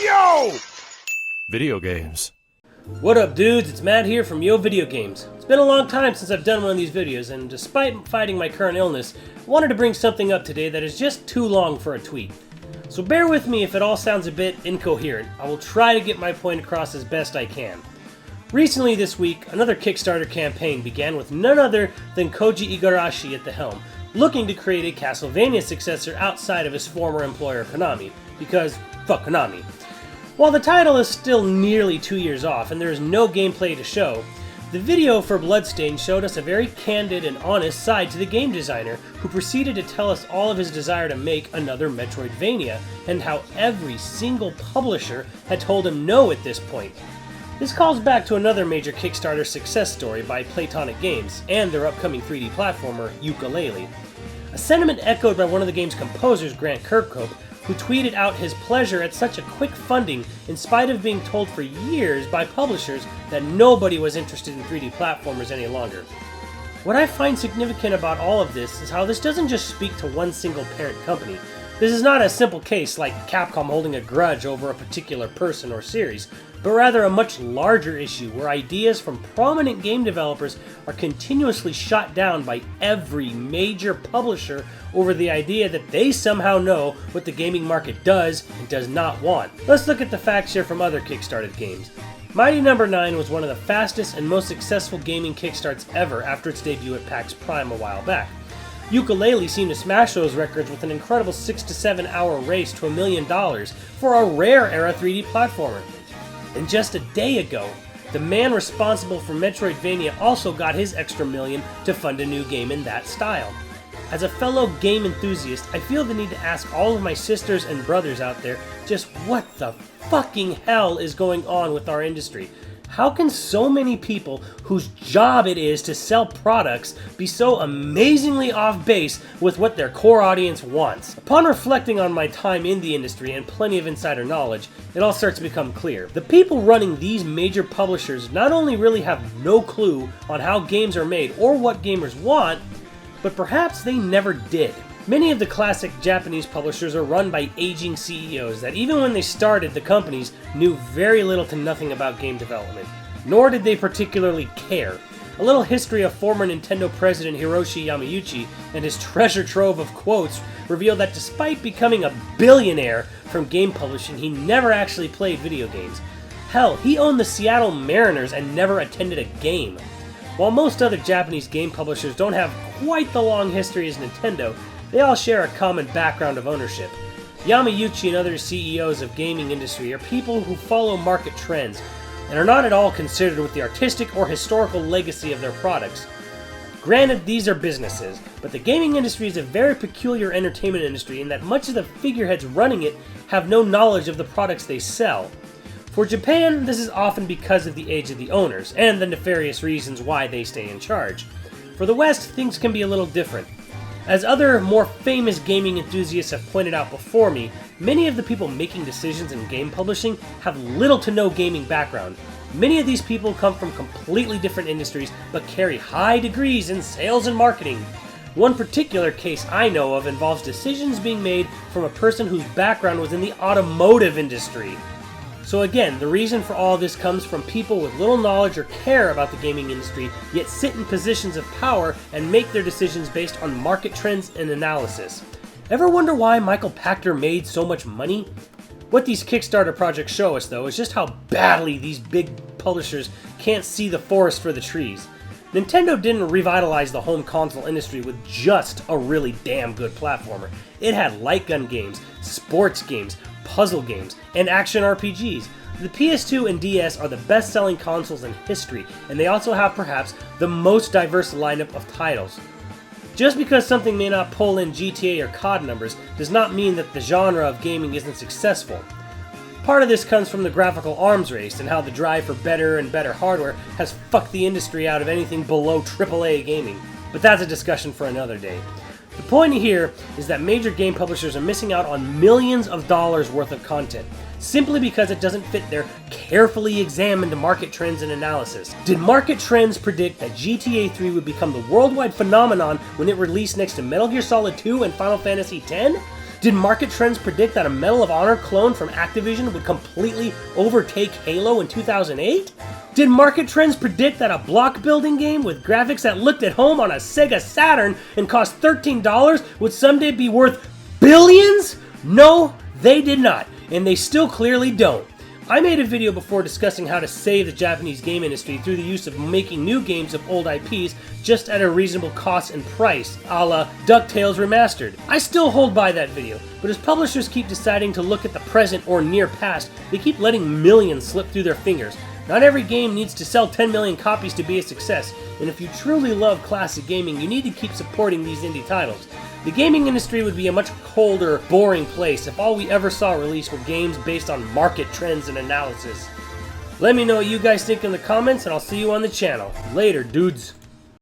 Yo! Video games. What up, dudes? It's Matt here from YoVideogames. It's been a long time since I've done one of these videos, and despite fighting my current illness, I wanted to bring something up today that is just too long for a tweet. So bear with me if it all sounds a bit incoherent. I will try to get my point across as best I can. Recently this week, another Kickstarter campaign began with none other than Koji Igarashi at the helm, looking to create a Castlevania successor outside of his former employer Konami, because fuck Konami. While the title is still nearly 2 years off and there is no gameplay to show, the video for Bloodstained showed us a very candid and honest side to the game designer, who proceeded to tell us all of his desire to make another Metroidvania, and how every single publisher had told him no at this point. This calls back to another major Kickstarter success story by Playtonic Games, and their upcoming 3D platformer, Yooka-laylee. A sentiment echoed by one of the game's composers, Grant Kirkhope, who tweeted out his pleasure at such a quick funding in spite of being told for years by publishers that nobody was interested in 3D platformers any longer. What I find significant about all of this is how this doesn't just speak to one single parent company. This is not a simple case like Capcom holding a grudge over a particular person or series, but rather a much larger issue where ideas from prominent game developers are continuously shot down by every major publisher over the idea that they somehow know what the gaming market does and does not want. Let's look at the facts here from other Kickstarted games. Mighty No. 9 was one of the fastest and most successful gaming Kickstarts ever after its debut at PAX Prime a while back. Yooka-laylee seemed to smash those records with an incredible 6 to 7 hour race to $1 million for a rare era 3D platformer. And just a day ago, the man responsible for Metroidvania also got his extra million to fund a new game in that style. As a fellow game enthusiast, I feel the need to ask all of my sisters and brothers out there just what the fucking hell is going on with our industry. How can so many people whose job it is to sell products be so amazingly off base with what their core audience wants? Upon reflecting on my time in the industry and plenty of insider knowledge, it all starts to become clear. The people running these major publishers not only really have no clue on how games are made or what gamers want, but perhaps they never did. Many of the classic Japanese publishers are run by aging CEOs that even when they started the companies knew very little to nothing about game development, nor did they particularly care. A little history of former Nintendo president Hiroshi Yamauchi and his treasure trove of quotes reveal that despite becoming a billionaire from game publishing, he never actually played video games. Hell, he owned the Seattle Mariners and never attended a game. While most other Japanese game publishers don't have quite the long history as Nintendo, they all share a common background of ownership. Yamauchi and other CEOs of gaming industry are people who follow market trends and are not at all considered with the artistic or historical legacy of their products. Granted, these are businesses, but the gaming industry is a very peculiar entertainment industry in that much of the figureheads running it have no knowledge of the products they sell. For Japan, this is often because of the age of the owners and the nefarious reasons why they stay in charge. For the West, things can be a little different. As other, more famous gaming enthusiasts have pointed out before me, many of the people making decisions in game publishing have little to no gaming background. Many of these people come from completely different industries, but carry high degrees in sales and marketing. One particular case I know of involves decisions being made from a person whose background was in the automotive industry. So again, the reason for all this comes from people with little knowledge or care about the gaming industry, yet sit in positions of power and make their decisions based on market trends and analysis. Ever wonder why Michael Pachter made so much money? What these Kickstarter projects show us, though, is just how badly these big publishers can't see the forest for the trees. Nintendo didn't revitalize the home console industry with just a really damn good platformer. It had light gun games, sports games, puzzle games, and action RPGs. The PS2 and DS are the best-selling consoles in history, and they also have perhaps the most diverse lineup of titles. Just because something may not pull in GTA or COD numbers does not mean that the genre of gaming isn't successful. Part of this comes from the graphical arms race and how the drive for better and better hardware has fucked the industry out of anything below AAA gaming, but that's a discussion for another day. The point here is that major game publishers are missing out on millions of dollars worth of content, simply because it doesn't fit their carefully examined market trends and analysis. Did market trends predict that GTA 3 would become the worldwide phenomenon when it released next to Metal Gear Solid 2 and Final Fantasy X? Did market trends predict that a Medal of Honor clone from Activision would completely overtake Halo in 2008? Did market trends predict that a block building game with graphics that looked at home on a Sega Saturn and cost $13 would someday be worth billions? No, they did not, and they still clearly don't. I made a video before discussing how to save the Japanese game industry through the use of making new games of old IPs just at a reasonable cost and price, a la DuckTales Remastered. I still hold by that video, but as publishers keep deciding to look at the present or near past, they keep letting millions slip through their fingers. Not every game needs to sell 10 million copies to be a success, and if you truly love classic gaming, you need to keep supporting these indie titles. The gaming industry would be a much colder, boring place if all we ever saw released were games based on market trends and analysis. Let me know what you guys think in the comments, and I'll see you on the channel. Later, dudes.